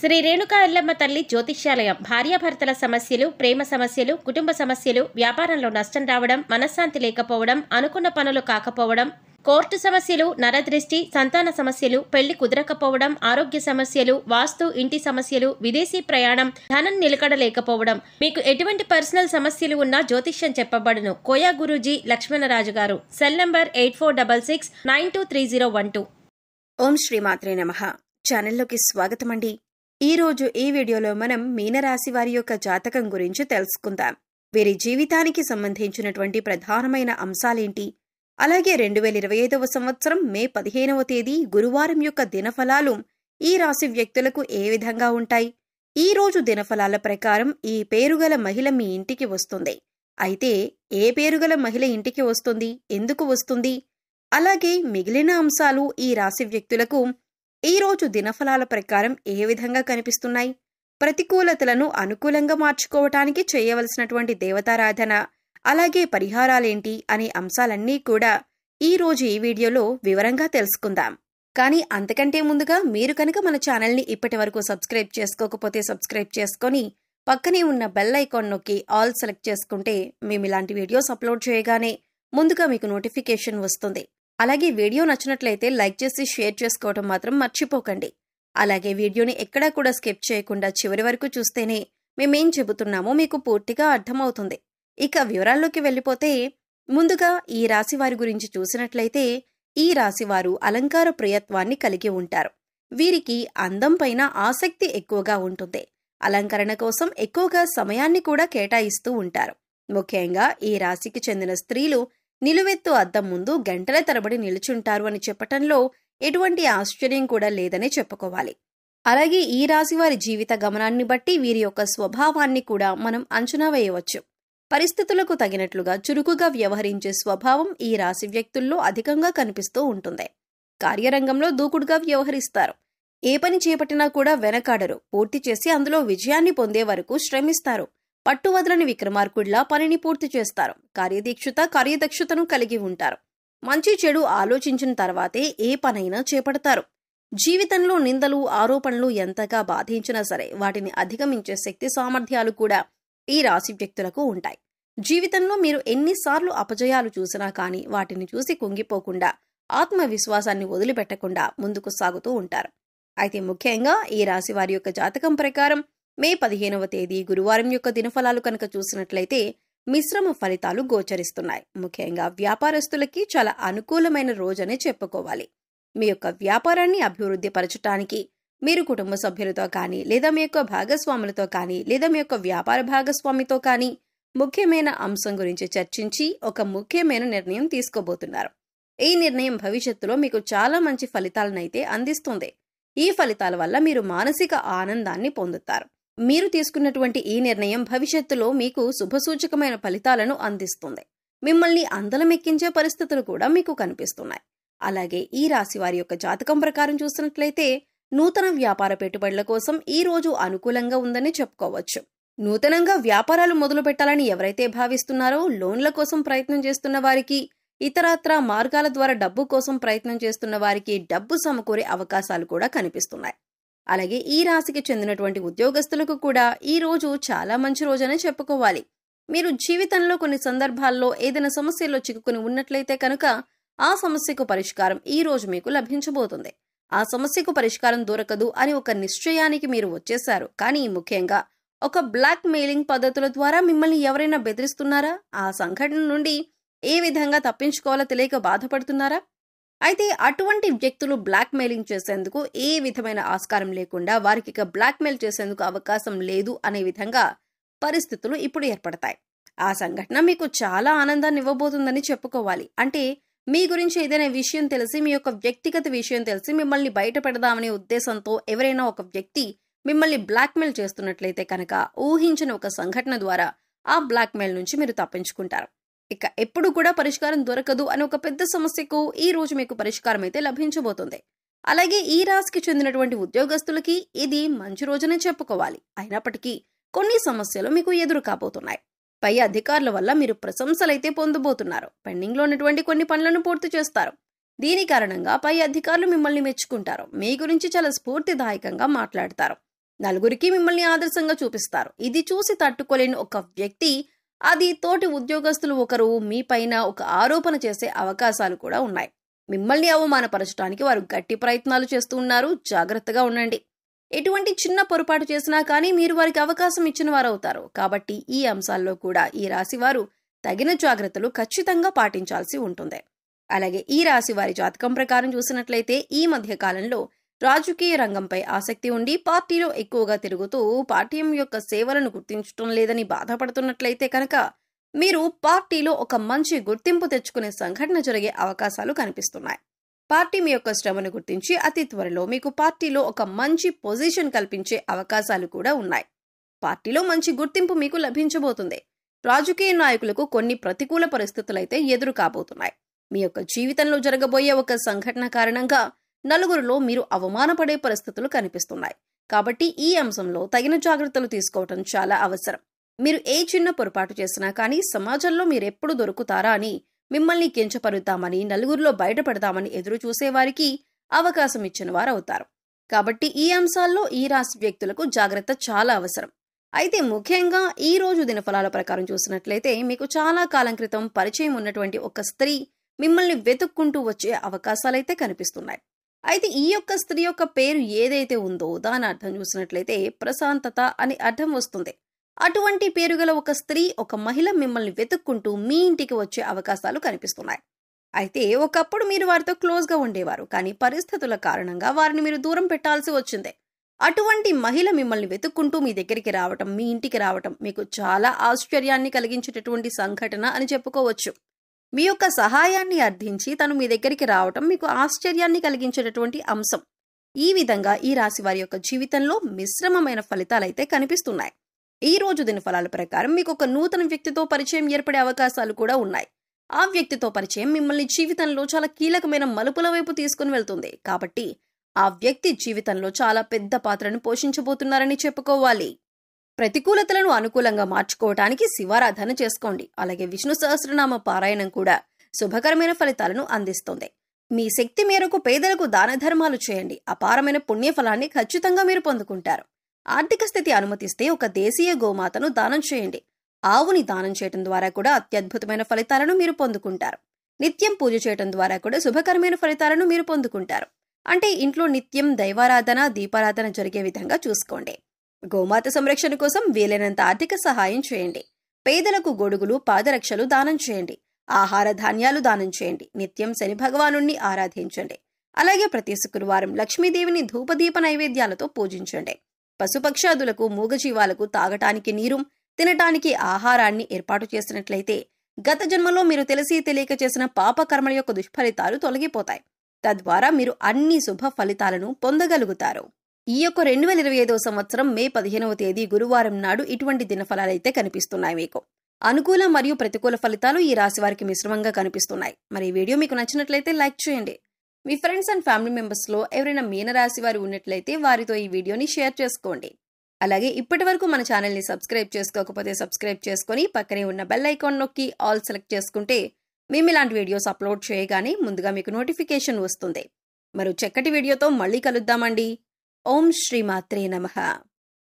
శ్రీ రేణుకా ఎల్లమ్మ తల్లి జ్యోతిష్యాలయం. భార్యాభర్తల సమస్యలు, ప్రేమ సమస్యలు, కుటుంబ సమస్యలు, వ్యాపారంలో నష్టం రావడం, మనశ్శాంతి లేకపోవడం, అనుకున్న పనులు కాకపోవడం, కోర్టు సమస్యలు, నరదృష్టి, సంతాన సమస్యలు, పెళ్లి కుదరకపోవడం, ఆరోగ్య సమస్యలు, వాస్తు, ఇంటి సమస్యలు, విదేశీ ప్రయాణం, ధనం నిలకడలేకపోవడం, మీకు ఎటువంటి పర్సనల్ సమస్యలు ఉన్నా జ్యోతిష్యం చెప్పబడును. కోయా గురూజీ లక్ష్మణరాజు గారు. Cell number 8466923012. ఓం శ్రీమాత్రే నమః. ఛానల్లోకి స్వాగతమండి. ఈరోజు ఈ వీడియోలో మనం మీనరాశి వారి యొక్క జాతకం గురించి తెలుసుకుందాం. వీరి జీవితానికి సంబంధించినటువంటి ప్రధానమైన అంశాలేంటి, అలాగే 2025వ సంవత్సరం మే 15వ తేదీ గురువారం యొక్క దినఫలాలు ఈ రాశి వ్యక్తులకు ఏ విధంగా ఉంటాయి. ఈ రోజు దినఫలాల ప్రకారం ఈ పేరుగల మహిళ మీ ఇంటికి వస్తుంది. అయితే ఏ పేరుగల మహిళ ఇంటికి వస్తుంది, ఎందుకు వస్తుంది, అలాగే మిగిలిన అంశాలు ఈ రాశి వ్యక్తులకు ఈ రోజు దినఫలాల ప్రకారం ఏ విధంగా కనిపిస్తున్నాయి, ప్రతికూలతలను అనుకూలంగా మార్చుకోవటానికి చేయవలసినటువంటి దేవతారాధన, అలాగే పరిహారాలేంటి అనే అంశాలన్నీ కూడా ఈ రోజు ఈ వీడియోలో వివరంగా తెలుసుకుందాం. కానీ అంతకంటే ముందుగా మీరు కనుక మన ఛానల్ని ఇప్పటి వరకు సబ్స్క్రైబ్ చేసుకోకపోతే సబ్స్క్రైబ్ చేసుకొని పక్కనే ఉన్న బెల్ ఐకాన్ నొక్కి ఆల్ సెలెక్ట్ చేసుకుంటే మేము ఇలాంటి వీడియోస్ అప్లోడ్ చేయగానే ముందుగా మీకు నోటిఫికేషన్ వస్తుంది. అలాగే వీడియో నచ్చినట్లయితే లైక్ చేసి షేర్ చేసుకోవడం మాత్రం మర్చిపోకండి. అలాగే వీడియోని ఎక్కడా కూడా స్కిప్ చేయకుండా చివరి వరకు చూస్తేనే మేమేం చెబుతున్నామో మీకు పూర్తిగా అర్థమవుతుంది. ఇక వివరాల్లోకి వెళ్ళిపోతే ముందుగా ఈ రాశి వారి గురించి చూసినట్లయితే ఈ రాశివారు అలంకార ప్రియత్వాన్ని కలిగి ఉంటారు. వీరికి అందం పైన ఆసక్తి ఎక్కువగా ఉంటుంది. అలంకరణ కోసం ఎక్కువగా సమయాన్ని కూడా కేటాయిస్తూ ఉంటారు. ముఖ్యంగా ఈ రాశికి చెందిన స్త్రీలు నిలువెత్తు అద్దం ముందు గంటల తరబడి నిలుచుంటారు అని చెప్పటంలో ఎటువంటి ఆశ్చర్యం కూడా లేదనే చెప్పుకోవాలి. అలాగే ఈ రాశి వారి జీవిత గమనాన్ని బట్టి వీరి యొక్క స్వభావాన్ని కూడా మనం అంచనా వేయవచ్చు. పరిస్థితులకు తగినట్లుగా చురుకుగా వ్యవహరించే స్వభావం ఈ రాశి వ్యక్తుల్లో అధికంగా కనిపిస్తూ ఉంటుంది. కార్యరంగంలో దూకుడుగా వ్యవహరిస్తారు. ఏ పని చేపట్టినా కూడా వెనకాడరు. పూర్తి చేసి అందులో విజయాన్ని పొందే వరకు శ్రమిస్తారు. పట్టువదలని విక్రమార్కుడిలా పనిని పూర్తి చేస్తారు. కార్యదక్షతను కలిగి ఉంటారు. మంచి చెడు ఆలోచించిన తర్వాతే ఏ పనైనా చేపడతారు. జీవితంలో నిందలు, ఆరోపణలు ఎంతగా బాధించినా సరే వాటిని అధిగమించే శక్తి సామర్థ్యాలు కూడా ఈ రాశి వ్యక్తులకు ఉంటాయి. జీవితంలో మీరు ఎన్నిసార్లు అపజయాలు చూసినా కానీ వాటిని చూసి కుంగిపోకుండా, ఆత్మవిశ్వాసాన్ని వదిలిపెట్టకుండా ముందుకు సాగుతూ ఉంటారు. అయితే ముఖ్యంగా ఈ రాశి వారి యొక్క జాతకం ప్రకారం మే 15వ తేదీ గురువారం యొక్క దినఫలాలు కనుక చూసినట్లయితే మిశ్రమ ఫలితాలు గోచరిస్తున్నాయి. ముఖ్యంగా వ్యాపారస్తులకి చాలా అనుకూలమైన రోజనే చెప్పుకోవాలి. మీ యొక్క వ్యాపారాన్ని అభివృద్ధి పరచటానికి మీరు కుటుంబ సభ్యులతో కానీ, లేదా మీ యొక్క భాగస్వాములతో కానీ, లేదా మీ యొక్క వ్యాపార భాగస్వామితో కానీ ముఖ్యమైన అంశం గురించి చర్చించి ఒక ముఖ్యమైన నిర్ణయం తీసుకోబోతున్నారు. ఈ నిర్ణయం భవిష్యత్తులో మీకు చాలా మంచి ఫలితాలనైతే అందిస్తుంది. ఈ ఫలితాల వల్ల మీరు మానసిక ఆనందాన్ని పొందుతారు. మీరు తీసుకున్నటువంటి ఈ నిర్ణయం భవిష్యత్తులో మీకు శుభసూచకమైన ఫలితాలను అందిస్తుంది. మిమ్మల్ని అందలమెక్కించే పరిస్థితులు కూడా మీకు కనిపిస్తున్నాయి. అలాగే ఈ రాశి వారి యొక్క జాతకం ప్రకారం చూసినట్లయితే నూతన వ్యాపార పెట్టుబడుల కోసం ఈ రోజు అనుకూలంగా ఉందని చెప్పుకోవచ్చు. నూతనంగా వ్యాపారాలు మొదలు పెట్టాలని ఎవరైతే భావిస్తున్నారో, లోన్ల కోసం ప్రయత్నం చేస్తున్న వారికి, ఇతరత్రా మార్గాల ద్వారా డబ్బు కోసం ప్రయత్నం చేస్తున్న వారికి డబ్బు సమకూరే అవకాశాలు కూడా కనిపిస్తున్నాయి. అలాగే ఈ రాశికి చెందినటువంటి ఉద్యోగస్తులకు కూడా ఈ రోజు చాలా మంచి రోజనే చెప్పుకోవాలి. మీరు జీవితంలో కొన్ని సందర్భాల్లో ఏదైనా సమస్యలో చిక్కుకుని ఉన్నట్లయితే కనుక ఆ సమస్యకు పరిష్కారం ఈ రోజు మీకు లభించబోతుంది. ఆ సమస్యకు పరిష్కారం దొరకదు అని ఒక నిశ్చయానికి మీరు వచ్చేశారు. కానీ ముఖ్యంగా ఒక బ్లాక్ మెయిలింగ్ పద్ధతుల ద్వారా మిమ్మల్ని ఎవరైనా బెదిరిస్తున్నారా, ఆ సంఘటన నుండి ఏ విధంగా తప్పించుకోవాలో తెలియక బాధపడుతున్నారా? అయితే అటువంటి వ్యక్తులు బ్లాక్ మెయిలింగ్ చేసేందుకు ఏ విధమైన ఆస్కారం లేకుండా వారికి ఇక బ్లాక్ మెయిల్ చేసేందుకు అవకాశం లేదు అనే విధంగా పరిస్థితులు ఇప్పుడు ఏర్పడతాయి. ఆ సంఘటన మీకు చాలా ఆనందాన్ని ఇవ్వబోతుందని చెప్పుకోవాలి. అంటే మీ గురించి ఏదైనా విషయం తెలిసి, మీ యొక్క వ్యక్తిగత విషయం తెలిసి మిమ్మల్ని బయట పెడదామనే ఉద్దేశంతో ఎవరైనా ఒక వ్యక్తి మిమ్మల్ని బ్లాక్ మెయిల్ చేస్తున్నట్లయితే కనుక ఊహించిన ఒక సంఘటన ద్వారా ఆ బ్లాక్ మెయిల్ నుంచి మీరు తప్పించుకుంటారు. ఇక ఎప్పుడు కూడా పరిష్కారం దొరకదు అని ఒక పెద్ద సమస్యకు ఈ రోజు మీకు పరిష్కారం అయితే లభించబోతుంది. అలాగే ఈ రాశికి చెందినటువంటి ఉద్యోగస్తులకి ఇది మంచి రోజునే చెప్పుకోవాలి. అయినప్పటికీ కొన్ని సమస్యలు మీకు ఎదురు కాబోతున్నాయి. పై అధికారుల వల్ల మీరు ప్రశంసలైతే పొందబోతున్నారు. పెండింగ్ లో ఉన్నటువంటి కొన్ని పనులను పూర్తి చేస్తారు. దీని కారణంగా పై అధికారులు మిమ్మల్ని మెచ్చుకుంటారు. మీ గురించి చాలా స్ఫూర్తిదాయకంగా మాట్లాడతారు. నలుగురికి మిమ్మల్ని ఆదర్శంగా చూపిస్తారు. ఇది చూసి తట్టుకోలేని ఒక వ్యక్తి, అది తోటి ఉద్యోగస్తులు ఒకరు మీ పైన ఒక ఆరోపణ చేసే అవకాశాలు కూడా ఉన్నాయి. మిమ్మల్ని అవమానపరచడానికి వారు గట్టి ప్రయత్నాలు చేస్తూ ఉన్నారు. జాగ్రత్తగా ఉండండి. ఎటువంటి చిన్న పొరపాటు చేసినా కానీ మీరు వారికి అవకాశం ఇచ్చిన వారవుతారు. కాబట్టి ఈ అంశాల్లో కూడా ఈ రాశి వారు తగిన జాగ్రత్తలు ఖచ్చితంగా పాటించాల్సి ఉంటుంది. అలాగే ఈ రాశి వారి జాతకం ప్రకారం చూసినట్లయితే ఈ మధ్య కాలంలో రాజకీయ రంగంపై ఆసక్తి ఉండి పార్టీలో ఎక్కువగా తిరుగుతూ పార్టీ యొక్క సేవలను గుర్తించడం లేదని బాధపడుతున్నట్లయితే కనుక మీరు పార్టీలో ఒక మంచి గుర్తింపు తెచ్చుకునే సంఘటన జరిగే అవకాశాలు కనిపిస్తున్నాయి. పార్టీ మీ యొక్క శ్రమను గుర్తించి అతి త్వరలో మీకు పార్టీలో ఒక మంచి పొజిషన్ కల్పించే అవకాశాలు కూడా ఉన్నాయి. పార్టీలో మంచి గుర్తింపు మీకు లభించబోతుంది. రాజకీయ నాయకులకు కొన్ని ప్రతికూల పరిస్థితులైతే ఎదురు కాబోతున్నాయి. మీ యొక్క జీవితంలో జరగబోయే ఒక సంఘటన కారణంగా నలుగురిలో మీరు అవమానపడే పరిస్థితులు కనిపిస్తున్నాయి. కాబట్టి ఈ అంశంలో తగిన జాగ్రత్తలు తీసుకోవటం చాలా అవసరం. మీరు ఏ చిన్న పొరపాటు చేసినా కానీ సమాజంలో మీరెప్పుడు దొరుకుతారా అని, మిమ్మల్ని కించపరుద్దామని, నలుగురిలో బయటపడతామని ఎదురు చూసేవారికి అవకాశం ఇచ్చిన వారు అవుతారు. కాబట్టి ఈ అంశాల్లో ఈ రాశి వ్యక్తులకు జాగ్రత్త చాలా అవసరం. అయితే ముఖ్యంగా ఈ రోజు దినఫలాల ప్రకారం చూసినట్లయితే మీకు చాలా కాలం క్రితం పరిచయం ఉన్నటువంటి ఒక స్త్రీ మిమ్మల్ని వెతుక్కుంటూ వచ్చే అవకాశాలైతే కనిపిస్తున్నాయి. అయితే ఈ యొక్క స్త్రీ యొక్క పేరు ఏదైతే ఉందో దాని అర్థం చూసినట్లయితే ప్రశాంతత అని అర్థం వస్తుంది. అటువంటి పేరు గల ఒక స్త్రీ, ఒక మహిళ మిమ్మల్ని వెతుక్కుంటూ మీ ఇంటికి వచ్చే అవకాశాలు కనిపిస్తున్నాయి. అయితే ఒకప్పుడు మీరు వారితో క్లోజ్గా ఉండేవారు, కానీ పరిస్థితుల కారణంగా వారిని మీరు దూరం పెట్టాల్సి వచ్చింది. అటువంటి మహిళ మిమ్మల్ని వెతుక్కుంటూ మీ దగ్గరికి రావటం, మీ ఇంటికి రావటం మీకు చాలా ఆశ్చర్యాన్ని కలిగించేటటువంటి సంఘటన అని చెప్పుకోవచ్చు. మీ యొక్క సహాయాన్ని అర్థించి తను మీ దగ్గరికి రావటం మీకు ఆశ్చర్యాన్ని కలిగించేటటువంటి అంశం. ఈ విధంగా ఈ రాశి వారి యొక్క జీవితంలో మిశ్రమమైన ఫలితాలైతే కనిపిస్తున్నాయి. ఈ రోజు దినఫలాల ప్రకారం మీకు ఒక నూతన వ్యక్తితో పరిచయం ఏర్పడే అవకాశాలు కూడా ఉన్నాయి. ఆ వ్యక్తితో పరిచయం మిమ్మల్ని జీవితంలో చాలా కీలకమైన మలుపుల వైపు తీసుకుని వెళ్తుంది. కాబట్టి ఆ వ్యక్తి జీవితంలో చాలా పెద్ద పాత్రను పోషించబోతున్నారని చెప్పుకోవాలి. ప్రతికూలతలను అనుకూలంగా మార్చుకోవటానికి శివారాధన చేసుకోండి. అలాగే విష్ణు సహస్రనామ పారాయణం కూడా శుభకరమైన ఫలితాలను అందిస్తుంది. మీ శక్తి మేరకు పేదలకు దాన ధర్మాలు చేయండి. అపారమైన పుణ్యఫలాన్ని ఖచ్చితంగా మీరు పొందుకుంటారు. ఆర్థిక స్థితి అనుమతిస్తే ఒక దేశీయ గోమాతను దానం చేయండి. ఆవుని దానం చేయటం ద్వారా కూడా అత్యద్భుతమైన ఫలితాలను మీరు పొందుకుంటారు. నిత్యం పూజ చేయటం ద్వారా కూడా శుభకరమైన ఫలితాలను మీరు పొందుకుంటారు. అంటే ఇంట్లో నిత్యం దైవారాధన, దీపారాధన జరిగే విధంగా చూసుకోండి. గోమాత సంరక్షణ కోసం వీలైనంత ఆర్థిక సహాయం చేయండి. పేదలకు గొడుగులు, పాదరక్షలు దానం చేయండి. ఆహార ధాన్యాలు దానం చేయండి. నిత్యం శని భగవానుణ్ణి ఆరాధించండి. అలాగే ప్రతి శుక్రవారం లక్ష్మీదేవిని ధూపదీప నైవేద్యాలతో పూజించండి. పశుపక్షాదులకు, మూగజీవాలకు తాగటానికి నీరు, తినటానికి ఆహారాన్ని ఏర్పాటు చేసినట్లయితే గత జన్మలో మీరు తెలిసి తెలియక చేసిన పాపకర్మల యొక్క దుష్ఫలితాలు తొలగిపోతాయి. తద్వారా మీరు అన్ని శుభ ఫలితాలను పొందగలుగుతారు. ఈ యొక్క 2025 సంవత్సరం మే 15వ తేదీ గురువారం నాడు ఇటువంటి దినఫలాలైతే కనిపిస్తున్నాయి. మీకు అనుకూల మరియు ప్రతికూల ఫలితాలు ఈ రాశి వారికి మిశ్రమంగా కనిపిస్తున్నాయి. మరి ఈ వీడియో మీకు నచ్చినట్లయితే లైక్ చేయండి. మీ ఫ్రెండ్స్ అండ్ ఫ్యామిలీ మెంబర్స్ లో ఎవరైనా మీనరాశి వారు ఉన్నట్లయితే వారితో ఈ వీడియోని షేర్ చేసుకోండి. అలాగే ఇప్పటి వరకు మన ఛానల్ ని సబ్స్క్రైబ్ చేసుకోకపోతే సబ్స్క్రైబ్ చేసుకుని పక్కనే ఉన్న బెల్ ఐకాన్ నొక్కి ఆల్ సెలెక్ట్ చేసుకుంటే మేము ఇలాంటి వీడియోస్ అప్లోడ్ చేయగానే ముందుగా మీకు నోటిఫికేషన్ వస్తుంది. మరో చక్కటి వీడియోతో మళ్ళీ కలుద్దామండి. ఓం శ్రీ మాత్రే నమః.